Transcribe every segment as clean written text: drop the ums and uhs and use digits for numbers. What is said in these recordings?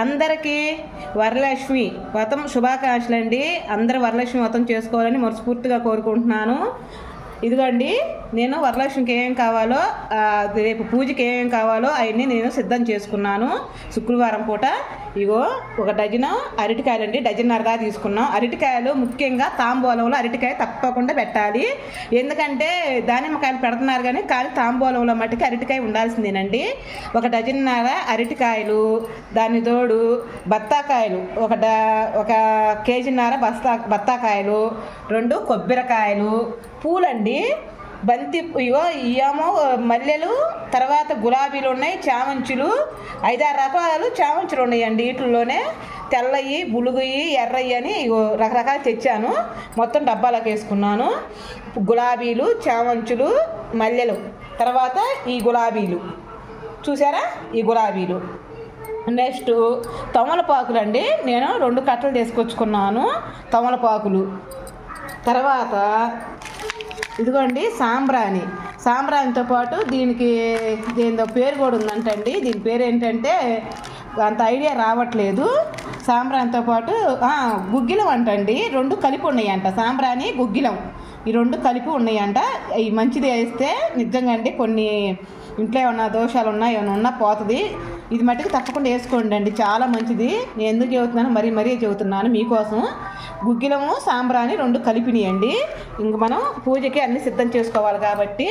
అందరికీ వరలక్ష్మి వ్రతం శుభాకాంక్షలు అండి. అందరూ వరలక్ష్మి వ్రతం చేసుకోవాలని మనస్ఫూర్తిగా కోరుకుంటున్నాను. ఇదిగోండి, నేను వరలక్ష్మికి ఏమేం కావాలో, రేపు పూజకి ఏమేం కావాలో అవన్నీ నేను సిద్ధం చేసుకున్నాను. శుక్రవారం పూట ఇగో 1 డజను అరటికాయలండి, డజన్నరగా తీసుకున్నాం. అరటికాయలు ముఖ్యంగా తాంబూలంలో అరటికాయ తప్పకుండా పెట్టాలి. ఎందుకంటే దానిమ్మకాయలు పెడుతున్నారు కానీ తాంబూలంలో మట్టికి అరటికాయ ఉండాల్సిందేనండి. 1 డజన్నర అరటికాయలు, దాని తోడు బత్తాకాయలు, 1 కేజీన్నర బత్తాకాయలు, 2 కొబ్బరికాయలు, పూలండి, బంతి ఇగో ఇయ్యేమో మల్లెలు, తర్వాత గులాబీలు ఉన్నాయి, చామంచులు, 5-6 రకాలు చామంచులు ఉన్నాయండి. వీటిల్లోనే తెల్లయి, బులుగుయి, ఎర్రయి అని ఇగో రకరకాలు తెచ్చాను. మొత్తం డబ్బాలకు వేసుకున్నాను. గులాబీలు, చామంచులు, మల్లెలు, తర్వాత ఈ గులాబీలు చూసారా, ఈ గులాబీలు. నెక్స్ట్ తమలపాకులు అండి, నేను 2 కట్టలు తీసుకొచ్చుకున్నాను తమలపాకులు. తర్వాత ఇదిగోండి సాంబ్రాణితో పాటు దీనికి దేనిదో పేరు కూడా ఉందంటండి. దీని పేరు ఏంటంటే అంత ఐడియా రావట్లేదు. సాంబ్రాణితో పాటు గుగ్గిలం అంటండి. 2 కలిపి ఉన్నాయంట, సాంబ్రాణి గుగ్గిలం, ఈ 2 కలిపి ఉన్నాయంట. ఈ మంచిది వేస్తే నిజంగా అండి కొన్ని ఇంట్లో ఏమన్నా దోషాలు ఏమైనా ఉన్నా పోతుంది. ఇది మట్టుకు తప్పకుండా వేసుకోండి అండి, చాలా మంచిది. నేను ఎందుకు చెబుతున్నాను, మరీ చెబుతున్నాను మీకోసం. గుగ్గిలము సాంబ్రాణి 2 కలిపినాయండి. ఇంక మనం పూజకి అన్నీ సిద్ధం చేసుకోవాలి కాబట్టి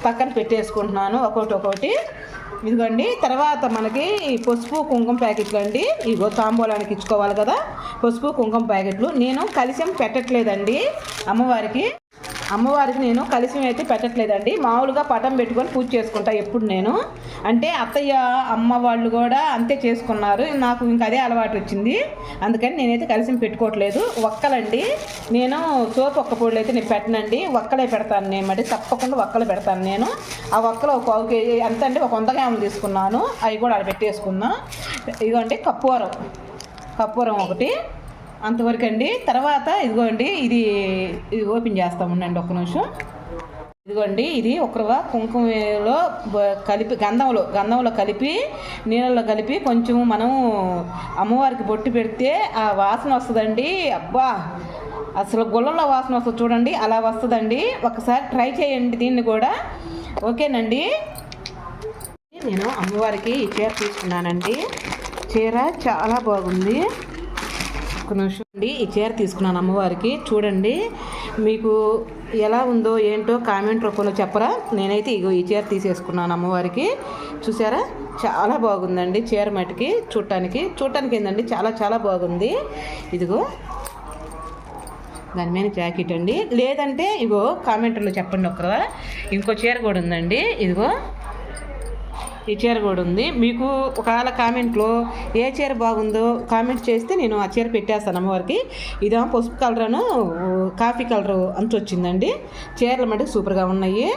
పక్కన పెట్టేసుకుంటున్నాను ఒక్కొక్కటి. ఇదిగోండి, తర్వాత మనకి పసుపు కుంకుమ ప్యాకెట్లు అండి. ఇగో తాంబూలానికి ఇచ్చుకోవాలి కదా, పసుపు కుంకుమ ప్యాకెట్లు. నేను కలిసం పెట్టట్లేదండి అమ్మవారికి నేను కలిసి అయితే పెట్టట్లేదండి. మామూలుగా పటం పెట్టుకొని పూజ చేసుకుంటా ఎప్పుడు నేను. అంటే అత్తయ్య అమ్మ వాళ్ళు కూడా అంతే చేసుకున్నారు, నాకు ఇంకా అదే అలవాటు వచ్చింది. అందుకని నేనైతే కలిసి పెట్టుకోవట్లేదు. ఒక్కలండి, నేను సోపు ఒక్క పొడులు అయితే నేను పెట్టనండి, ఒక్కలే పెడతాను నేను. మరి తప్పకుండా ఒక్కలు పెడతాను నేను. ఆ ఒక్కలు 1 పావు కేజీ ఎంత అంటే 100 గ్రాములు తీసుకున్నాను, అవి కూడా అక్కడ పెట్టేసుకున్నా. ఇదిగోండి కప్పూరం 1 అంతవరకు అండి. తర్వాత ఇదిగోండి, ఇది ఓపెన్ చేస్తాం ఉండండి ఒక్క నిమిషం. ఇదిగోండి, ఇది ఒకరుగా కుంకుమలో కలిపి గంధంలో కలిపి నీళ్ళలో కలిపి కొంచెం మనం అమ్మవారికి బొట్టు పెడితే ఆ వాసన వస్తుందండి. అబ్బా, అసలు గుళ్ళలో వాసన వస్తుంది చూడండి, అలా వస్తుందండి. ఒకసారి ట్రై చేయండి దీన్ని కూడా, ఓకేనండి. నేను అమ్మవారికి ఈ చీర తీసుకున్నానండి. చీర చాలా బాగుంది. ఒక నిమిషం అండి, ఈ చీర తీసుకున్నాను అమ్మవారికి. చూడండి, మీకు ఎలా ఉందో ఏంటో కామెంట్ రూపంలో చెప్పరా. నేనైతే ఇగో ఈ చీర తీసేసుకున్నాను అమ్మవారికి. చూసారా, చాలా బాగుందండి చీర మటుకి. చూడటానికి ఏందండి, చాలా బాగుంది. ఇదిగో దాని మీద జాకెట్ అండి. లేదంటే ఇగో కామెంట్లో చెప్పండి ఒకరా. ఇంకో చీర కూడా ఉందండి, ఇదిగో ఈ చీర కూడా ఉంది. మీకు ఒకవేళ కామెంట్లో ఏ చీర బాగుందో కామెంట్ చేస్తే నేను ఆ చీర పెట్టేస్తాను అమ్మవారికి. ఇదేమో పసుపు కలరును కాఫీ కలరు అంచు వచ్చిందండి. చీరలు మటుకు సూపర్గా ఉన్నాయి.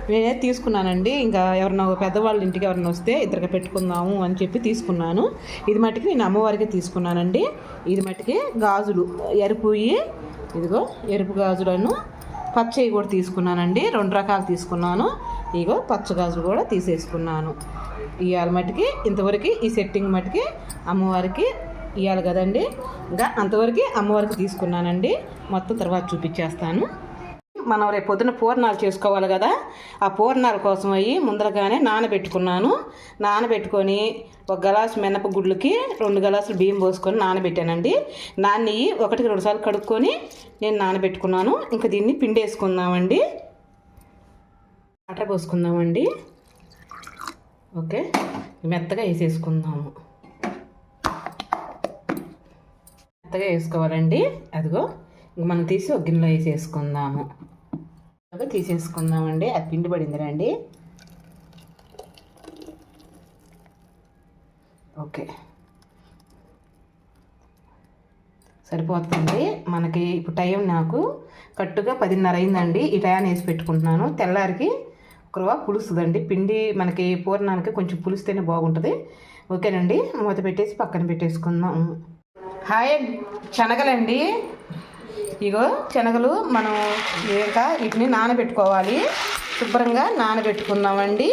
నేనే తీసుకున్నానండి. ఇంకా ఎవరన్నా పెద్దవాళ్ళ ఇంటికి ఎవరైనా వస్తే ఇద్దరికి పెట్టుకుందాము అని చెప్పి తీసుకున్నాను. ఇది మట్టుకి నేను అమ్మవారికి తీసుకున్నానండి. ఇది మట్టుకి గాజులు ఇదిగో ఎరుపు గాజులను పచ్చవి కూడా తీసుకున్నానండి. 2 రకాలు తీసుకున్నాను. ఇగో పచ్చ గాజులు కూడా తీసేసుకున్నాను. ఇవాళ మట్టుకి ఇంతవరకు ఈ సెట్టింగ్ మట్టుకి అమ్మవారికి ఇవ్వాలి కదండి. ఇంకా అంతవరకు అమ్మవారికి తీసుకున్నానండి. మొత్తం తర్వాత చూపించేస్తాను. మనం రేపు పొద్దున పూర్ణాలు చేసుకోవాలి కదా, ఆ పూర్ణాల కోసం ముందరగానే నానబెట్టుకొని 1 గ్లాసు మినపగుళ్ళకి 2 గ్లాసులు బియ్యం పోసుకొని నానబెట్టానండి. నాన్ని 1-2 సార్లు కడుక్కొని నేను నానబెట్టుకున్నాను. ఇంకా దీన్ని పిండేసుకుందామండి, వాటర్ పోసుకుందామండి. ఓకే, మెత్తగా వేసేసుకుందాము. మెత్తగా వేసుకోవాలండి. అదిగో ఇంక మనం తీసి 1 గిన్నెలో వేసేసుకుందాము. తీసేసుకుందామండి. అది పిండి పడింది రండి. ఓకే, సరిపోతుంది మనకి. ఇప్పుడు టైం నాకు కరెక్ట్గా 10:30 అయిందండి. ఈ టైం వేసి పెట్టుకుంటున్నాను. తెల్లారికి ఒకరువా పులుస్తుందండి పిండి. మనకి పూర్ణానికి కొంచెం పులిస్తేనే బాగుంటుంది. ఓకేనండి, మూత పెట్టేసి పక్కన పెట్టేసుకుందాం. హాయ్, శనగలండి. ఇగో శనగలు మనం ఇంకా వీటిని నానబెట్టుకోవాలి. శుభ్రంగా నానబెట్టుకుందామండి.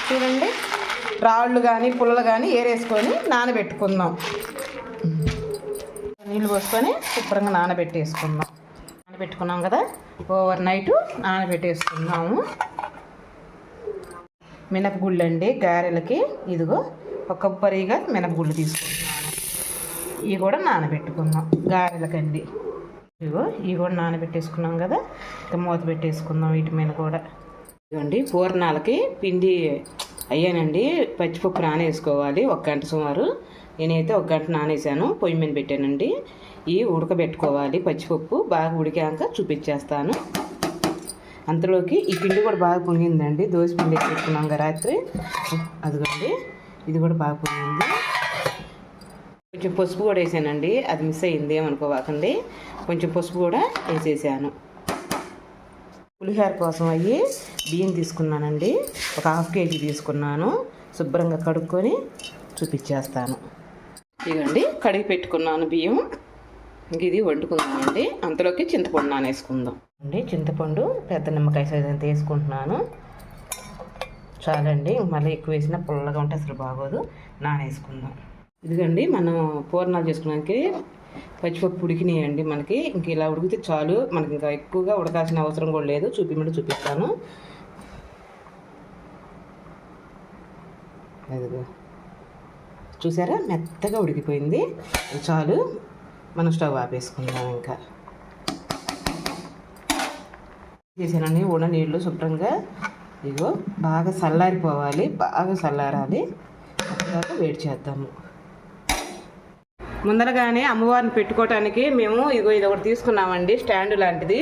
చూడండి, రాళ్ళు కానీ పుల్లలు కానీ ఏరేసుకొని నానబెట్టుకుందాం. నీళ్ళు పోసుకొని శుభ్రంగా నానబెట్టుకున్నాం కదా, ఓవర్ నైట్ నానబెట్టేసుకున్నాము. మినపగుళ్ళు అండి గారెలకి. ఇదిగో ఒక కొబ్బరిగా మినపగుళ్ళు తీసుకుంటున్నాను. ఇవి కూడా నానబెట్టుకుందాం గారెలకండి. ఇదిగో ఇవి కూడా నానబెట్టేసుకున్నాం కదా, ఇంకా మూత పెట్టేసుకుందాం వీటి మీద కూడా. ఇదిగోండి పూర్ణాలకి పిండి అయ్యానండి. పచ్చిపప్పు నానేసుకోవాలి 1 గంట సుమారు. నేనైతే 1 గంట నానేసాను, పొయ్యి మీద పెట్టానండి. ఇవి ఉడకబెట్టుకోవాలి. పచ్చిపప్పు బాగా ఉడికాక చూపించేస్తాను. అంతలోకి ఈ పిండి కూడా బాగా పొంగిందండి. దోశ పిండి పెట్టుకున్నాం కదా రాత్రి, అదిగోండి ఇది కూడా బాగా పొంగింది. కొంచెం పసుపు కూడా వేసానండి, అది మిస్ అయ్యింది ఏమనుకోవాకండి. కొంచెం పసుపు కూడా వేసేసాను. పులిహోర కోసం అయ్యి బియ్యం తీసుకున్నానండి. ఒక 1/2 కేజీ తీసుకున్నాను. శుభ్రంగా కడుక్కొని చూపించేస్తాను. ఇదండి కడిగి పెట్టుకున్నాను బియ్యం. ఇది వండుకుందామండి. అంతలోకి చింతపండు నానేసుకుందాం అండి. చింతపండు పెద్ద నిమ్మకాయ సైజ్ అంత వేసుకుంటున్నాను. చాలండి, మళ్ళీ ఎక్కువ వేసినా పుల్లగా ఉంటే అసలు బాగోదు. నానేసుకుందాం. ఇదిగండి మనం పూర్ణాలు చేసుకోవడానికి పచ్చిపప్పు ఉడికినాయండి మనకి. ఇంక ఇలా ఉడికితే చాలు, మనకి ఇంకా ఎక్కువగా ఉడకాల్సిన అవసరం కూడా లేదు. చూపిస్తాను. అదిగో చూసారా, మెత్తగా ఉడికిపోయింది. చాలు, మనం స్టవ్ ఆపేసుకుందాం. ఇంకా చేసానండి నీళ్ళు శుభ్రంగా. ఇగో బాగా చల్లారిపోవాలి, బాగా చల్లారాలి. తర్వాత వేడి చేద్దాము. ముందరగానే అమ్మవారిని పెట్టుకోవటానికి మేము ఇది ఒకటి తీసుకున్నామండి, స్టాండ్ లాంటిది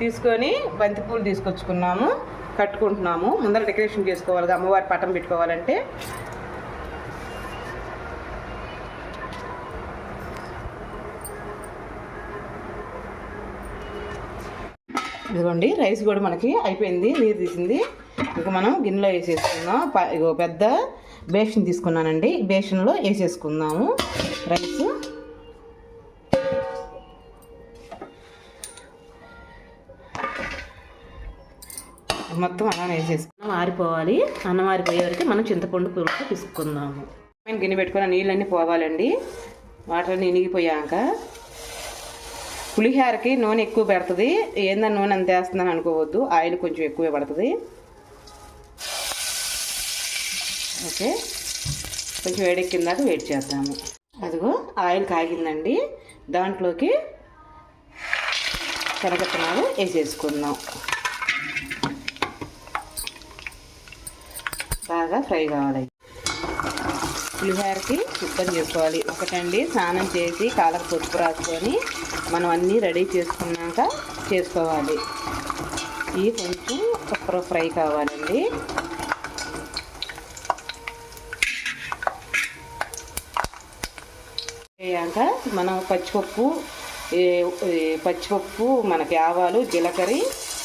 తీసుకొని బంతిపూలు తీసుకొచ్చుకున్నాము, కట్టుకుంటున్నాము. ముందర డెకరేషన్ చేసుకోవాలి, అమ్మవారి పటం పెట్టుకోవాలంటే. ఇదిగోండి రైస్ కూడా మనకి అయిపోయింది, నీరు తీసింది. ఇక మనం గిన్నెలో వేసేసుకుందాం. ఇగో పెద్ద బేషన్ తీసుకున్నానండి, బేషన్లో వేసేసుకుందాము రైస్. మొత్తం అలానే వేసేసుకున్నాం. ఆరిపోవాలి. అన్నం ఆరిపోయే వరకు మనం చింతపండు పులుసు తీసుకుందాము. గిన్నె పెట్టుకున్న నీళ్ళన్నీ పోవాలండి. వాటర్ ఇనిగిపోయాక పులిహోరకి నూనె ఎక్కువ పెడుతుంది. ఏందని నూనె అంత వేస్తుందని అనుకోవద్దు, ఆయిల్ కొంచెం ఎక్కువే పడుతుంది. ఓకే, కొంచెం వేడెక్కిందాక వెయిట్ చేద్దాము. అదిగో ఆయిల్ కాగిందండి, దాంట్లోకి శనగత్తనాలు వేసేసుకుందాం. బాగా ఫ్రై కావాలి. పులిహోరకి సిద్ధం చేసుకోవాలి. ఒకటండి స్నానం చేసి కాళ్ళకు పసుపు రాసుకొని మనం అన్నీ రెడీ చేసుకున్నాక చేసుకోవాలి. ఇవి కొంచెం ఫ్రై కావాలండి. అయ్యాక మనం పచ్చిపప్పు మనకి ఆవాలు, జీలకర్ర,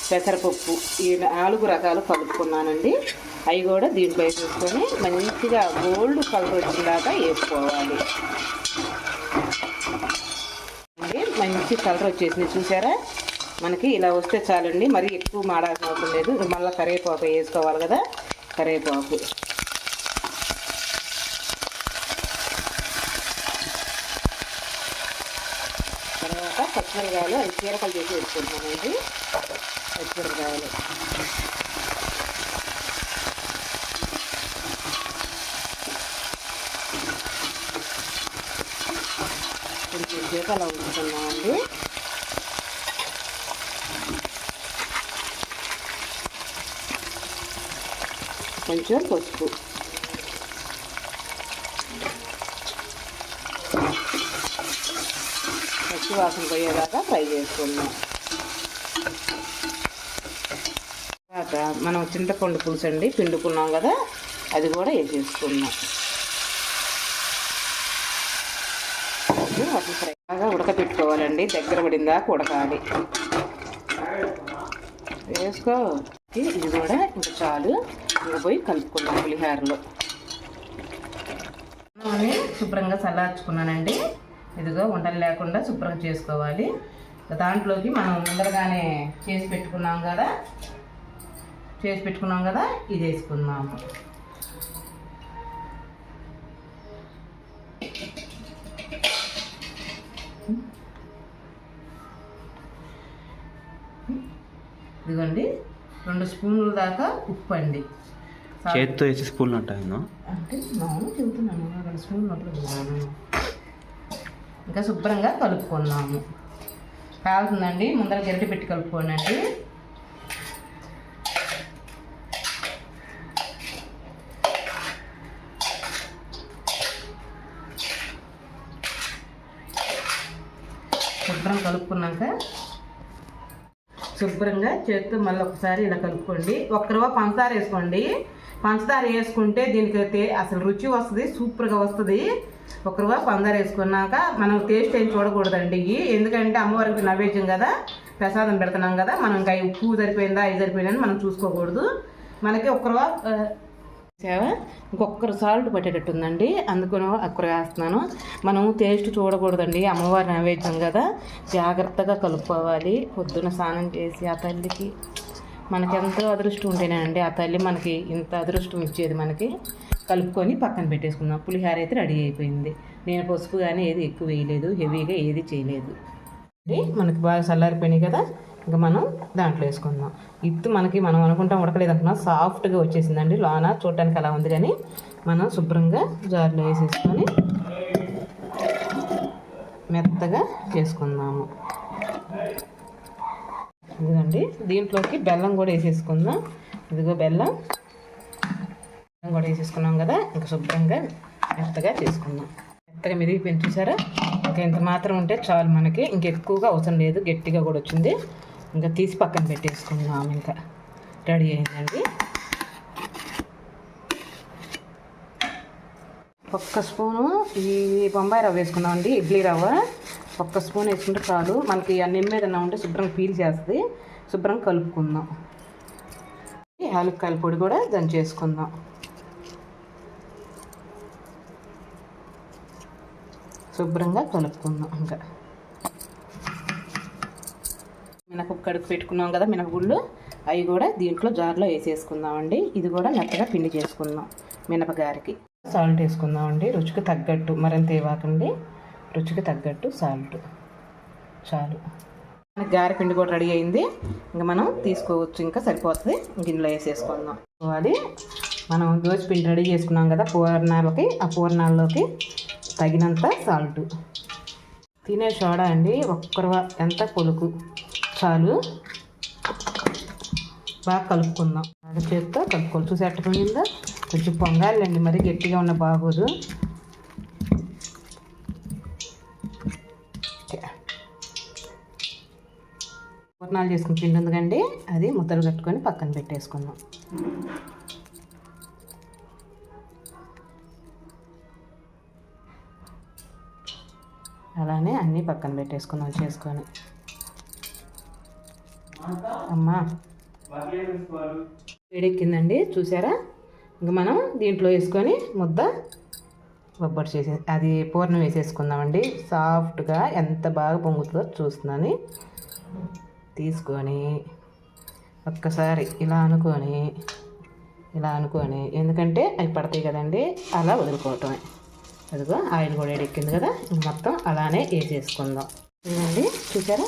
పెసరపప్పు ఈ 4 రకాలు కలుపుకున్నానండి. అవి కూడా దీంట్లో వేసేసుకొని మంచిగా గోల్డ్ కలర్ వచ్చేలాగా వేసుకోవాలి. మంచి కలర్ వచ్చేసింది చూసారా, మనకి ఇలా వస్తే చాలండి. మరీ ఎక్కువ మాడాల్సిన అవసరం లేదు. మళ్ళీ కరివేపాకు వేసుకోవాలి కదా, కరివేపాకు. తర్వాత పచ్చిమిరకాయలు, అవి చీరకలు చేసి వేసుకుంటున్నానండి. పచ్చిమిరకాయలు కొంచెం సేపు అలా ఉంచుకున్నామండి. కొంచెం పసుపు, పచ్చి వాసన పోయేదాకా ఫ్రై చేసుకుందాం. తర్వాత మనం చింతపండు పులుసు అండి పిండుకున్నాం కదా, అది కూడా వేసేసుకుందాం. వాటిని ఫ్రై బాగా ఉడకపెట్టుకోవాలండి, దగ్గర పడిందాక ఉడకాలి. వేసుకో, ఇది కూడా ఇంకా చాలు. ఇంకా పోయి కలుపుకున్నాం పులిహోరలో. శుభ్రంగా చల్లార్చుకున్నానండి. ఇదిగో ఉండలు లేకుండా శుభ్రంగా చేసుకోవాలి. దాంట్లోకి మనం ముందరగానే చేసి పెట్టుకున్నాం కదా, ఇది వేసుకుందాము. ఇదిగోండి 2 స్పూన్ల దాకా ఉప్పు అండి. చేతితో వేసి స్పూన్లు ఉంటాయి అంటే మామూలు చెబుతున్నాను, 2 స్పూన్లు ఉంటుంది. ఇంకా శుభ్రంగా కలుపుకున్నాము. కాలుతుందండి, ముందర గరిటె పెట్టి కలుపుకోనండి. శుభ్రం కలుపుకున్నాక శుభ్రంగా చేతితో మళ్ళీ ఒకసారి ఇలా కలుపుకోండి. 1 రవ్వ పంచదార వేసుకోండి. పంచదార వేసుకుంటే దీనికైతే అసలు రుచి వస్తుంది, సూపర్గా వస్తుంది. 1 రవ్వ పంచదార వేసుకున్నాక మనం టేస్ట్ ఏం చూడకూడదండి. ఎందుకంటే అమ్మవారికి నైవేద్యం కదా, ప్రసాదం పెడుతున్నాం కదా, మనం ఇంకా ఉప్పు సరిపోయిందా ఇది సరిపోయిందని మనం చూసుకోకూడదు. మనకి 1 రవ్వ ఇంకొకరు సాల్ట్ పట్టేటట్టు ఉందండి, అందుకని 1 వేస్తున్నాను. మనం టేస్ట్ చూడకూడదండి, అమ్మవారి నైవేద్యం కదా, జాగ్రత్తగా కలుపుకోవాలి. పొద్దున స్నానం చేసి ఆ తల్లికి మనకి ఎంతో అదృష్టం ఉంటేనేనండి ఆ తల్లి మనకి ఇంత అదృష్టం ఇచ్చేది. మనకి కలుపుకొని పక్కన పెట్టేసుకుందాం. పులిహార అయితే రెడీ అయిపోయింది. నేను పసుపు కానీ ఏది ఎక్కువ వేయలేదు, హెవీగా ఏది చేయలేదు. మనకి బాగా చల్లారిపోయినాయి కదా, ఇంకా మనం దాంట్లో వేసుకుందాం. మనం అనుకుంటాం ఉడకలేదు అనుకున్నాం, సాఫ్ట్గా వచ్చేసిందండి. లోన చూడటానికి అలా ఉంది, కానీ మనం శుభ్రంగా జార్లో వేసేసుకొని మెత్తగా చేసుకుందాము. ఇదిగోండి, దీంట్లోకి బెల్లం కూడా వేసేసుకుందాం. ఇదిగో బెల్లం కూడా వేసేసుకున్నాం కదా, ఇంకా శుభ్రంగా మెత్తగా చేసుకుందాం. మెత్తగా మెదిగిపోయింది చూసారా, ఇంకా ఇంత మాత్రం ఉంటే చాలు మనకి, ఇంకెక్కువగా అవసరం లేదు. గట్టిగా కూడా వచ్చింది. ఇంకా తీసి పక్కన పెట్టేసుకుందాం. ఇంకా రెడీ అయిందండి. 1 స్పూను ఈ బొంబాయి రవ్వ వేసుకుందామండి, ఇడ్లీ రవ్వ. 1 స్పూన్ వేసుకుంటే చాలు మనకి. అన్ని ఏదైనా ఉంటే శుభ్రంగా పీల్ చేస్తుంది. శుభ్రంగా కలుపుకుందాం. యాలక్కాయల పొడి కూడా దంచేసుకుందాం. శుభ్రంగా కలుపుకుందాం. ఇంకా మినపప్పు కడుపు పెట్టుకున్నాం కదా, మినపగుళ్ళు, అవి కూడా దీంట్లో జార్లో వేసేసుకుందామండి. ఇది కూడా మెత్తగా పిండి చేసుకుందాం. మినపగారికి సాల్ట్ వేసుకుందామండి, రుచికి తగ్గట్టు, మరింత ఇవ్వకండి, రుచికి తగ్గట్టు సాల్ట్ చాలు. గారె పిండి కూడా రెడీ అయింది. ఇంకా మనం తీసుకోవచ్చు, ఇంకా సరిపోతుంది. గిన్నెలో వేసేసుకుందాం. అది మనం దోశ పిండి రెడీ చేసుకున్నాం కదా పూర్ణాలకి, ఆ పూర్ణాల్లోకి తగినంత సాల్ట్, తినే సోడా అండి 1 రవ్వ ఎంత పొలుకు చాలు. బాగా కలుపుకుందాం. చేతితో కలుపుకోవాలి. చూసి ఎట్టపోయిందో, కొంచెం పొంగాలండి, మరి గట్టిగా ఉన్న బాగోదు. పూర్ణాలు చేసుకుని పిండి ఉంది కండి, అది ముద్దలు కట్టుకొని పక్కన పెట్టేసుకుందాం. అలానే అన్నీ పక్కన పెట్టేసుకుందాం చేసుకొని. అమ్మా వేడెక్కిందండి చూసారా. ఇంక మనం దీంట్లో వేసుకొని ముద్ద బొబ్బట్టు అది పూర్ణం వేసేసుకుందామండి. సాఫ్ట్గా ఎంత బాగా పొంగుతుందో చూస్తున్నాను. తీసుకొని ఒక్కసారి ఇలా అనుకొని ఎందుకంటే అవి పడతాయి కదండి, అలా వదులుకోవటమే. అదిగో ఆయిల్ కూడా ఎక్కింది కదా, మొత్తం అలానే వేసేసుకుందాం. ఇదండి చూసారా,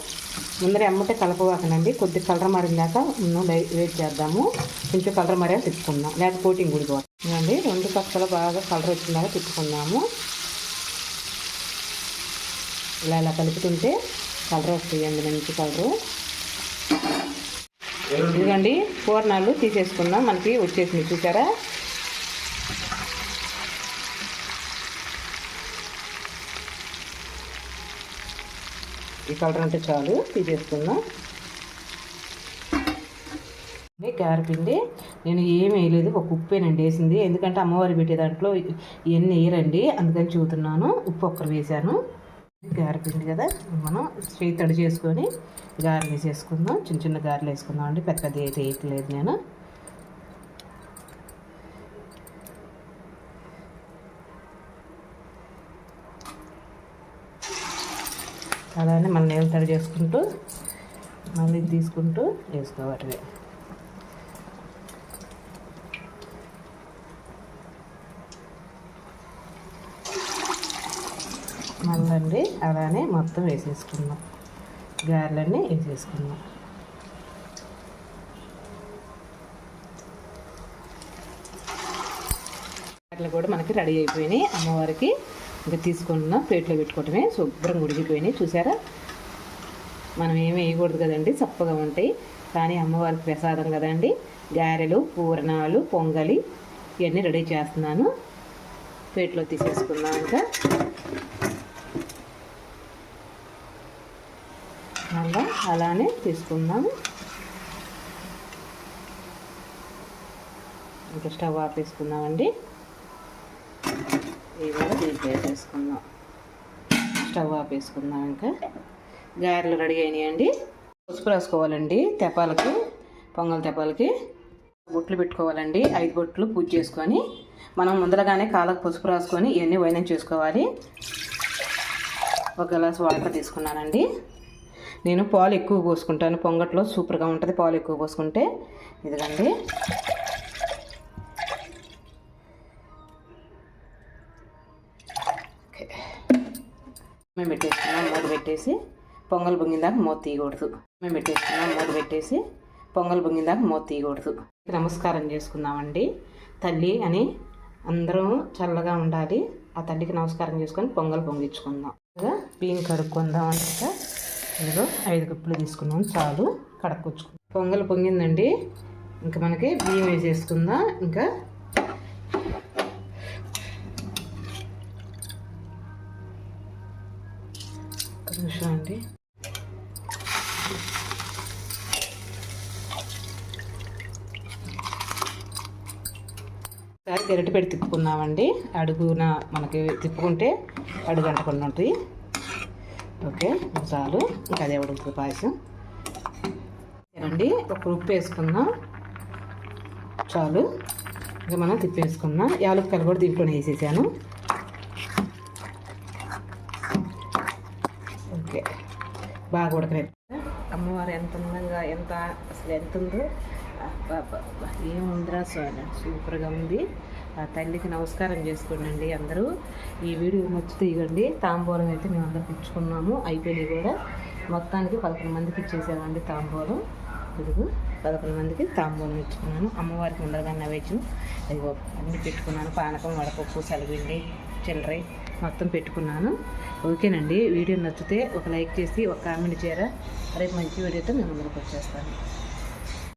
ముందర అమ్మటే కలపవాకనండి, కొద్దిగా కలర్ మారిందాక వెయిట్ చేద్దాము. కొంచెం కలర్ మారాక తిప్పుకుందాం, లేకపోతే ఇంగుడిపోతాం. ఇదండి 2 పక్కల బాగా కలర్ వచ్చిందాక తిప్పుకుందాము. ఇలా కలుపుతుంటే కలర్ వస్తాయండి, మంచి కలరు. ఇదిగండి పూర్ణాలు తీసేసుకుందాం. మనకి వచ్చేసింది చూసారా. ఈ కలర్ అంటే చాలు, తీసేసుకుందాం. గారెపిండి నేను ఏమి వేయలేదు, ఒక ఉప్పేనండి వేసింది. ఎందుకంటే అమ్మవారి పెట్టే దాంట్లో ఇవన్నీ వేయరండి, అందుకని చూస్తున్నాను. ఉప్పు ఒక్కరు వేసాను. గారెపిండి కదా, మనం చేయి తడి చేసుకొని గారెలు వేసేసుకుందాం. చిన్న చిన్న గారెలు వేసుకుందాం అండి, పెద్ద పెద్ద అయితే వేయట్లేదు నేను. అలానే మళ్ళీ నీళ్ళు తడి చేసుకుంటూ మళ్ళీ తీసుకుంటూ వేసుకోవాలి. మళ్ళీ అలానే మొత్తం వేసేసుకుందాం, గారెలన్నీ వేసేసుకుందాం. గారెలు కూడా మనకి రెడీ అయిపోయినాయి. అమ్మవారికి ఇంకా తీసుకున్న ప్లేట్లో పెట్టుకోవటమే. శుభ్రంగా ఉడికిపోయినాయి. చూసారా, మనం ఏమి వేయకూడదు కదండి, చప్పగా ఉంటాయి. కానీ అమ్మవారికి ప్రసాదం కదండి. గారెలు, పూర్ణాలు, పొంగలి ఇవన్నీ రెడీ చేస్తున్నాను. ప్లేట్లో తీసేసుకుందాం. ఇంకా మళ్ళీ అలానే తీసుకుందాం. ఇంకా స్టవ్ ఆపేసుకుందామండి. ఇవి కూడా దీంట్లో వేసేసుకుందాం. స్టవ్ ఆపేసుకుందాం. ఇంకా గారెలు రెడీ అయినాయండి. పసుపు రాసుకోవాలండి తెపాలకి, పొంగల్ తెపాలకి. బొట్లు పెట్టుకోవాలండి. 5 బొట్లు పూజ చేసుకొని మనం ముందరగానే కాళ్ళకు పసుపు రాసుకొని ఇవన్నీ వైనం చేసుకోవాలి. 1 గ్లాస్ వాటర్ తీసుకున్నానండి. నేను పాలు ఎక్కువ పోసుకుంటాను. పొంగట్లో సూపర్గా ఉంటుంది పాలు ఎక్కువ పోసుకుంటే. ఇదిగండి, మేము పెట్టేసుకున్నాం. మూత పెట్టేసి పొంగల్ పొంగిందాక మూత తీయకూడదు. మేము పెట్టేసుకున్నాం. మూత పెట్టేసి పొంగల్ పొంగిందాక మూత తీయకూడదు. నమస్కారం చేసుకుందామండి. తల్లి అని అందరం చల్లగా ఉండాలి. ఆ తల్లికి నమస్కారం చేసుకొని పొంగల్ పొంగించుకుందాం. బియ్యం కడుక్కుందాం. అంటే ఇదిగో 5 కప్పులు తీసుకున్నాం, చాలు. కడుక్కొచ్చుకుందాం. పొంగల్ పొంగిందండి. ఇంకా మనకి బియ్యం వేసేసుకుందాం. ఇంకా నిమిషం అండి. ఒకసారి గరిటె పెట్టి తిప్పుకుందామండి. అడుగున మనకి తిప్పుకుంటే అడుగు అంటకుండా ఉంటుంది. ఓకే, చాలు. ఇంకా అదే ఉడుకుతుంది పాయసం అండి. ఒక ఉప్పు వేసుకుందాం, చాలు. ఇంకా మనం తిప్పేసుకుందాం. యాలక్కాయలు కూడా దీంట్లోనే వేసేసాను. ఓకే, బాగా ఉడకలేదు. అమ్మవారు ఎంత అందంగా, అసలు ఎంత ఉందో. ఏముందిరా స్వామి, సూపర్గా ఉంది. ఆ తల్లికి నమస్కారం చేసుకోండి అందరూ. ఈ వీడియో నచ్చితే ఇవ్వండి. తాంబూలం అయితే మేము అందరికి ఇచ్చుకున్నాము, అయిపోయినాయి కూడా. మొత్తానికి 11 మందికి ఇచ్చేసామండి తాంబూలం. ఇదిగో 11 మందికి తాంబూలం ఇచ్చుకున్నాను. అమ్మవారికి ముందరగా నైవేద్యం ఇదిగో అన్నీ పెట్టుకున్నాను. పానకం, వడపప్పు, సలిపిండి, చిల్లర మొత్తం పెట్టుకున్నాను. ఓకేనండి, వీడియో నచ్చితే ఒక లైక్ చేసి ఒక కామెంట్ చేయరా. రేపు మంచి వీడియోతో మేము ముందుకు వచ్చేస్తాను.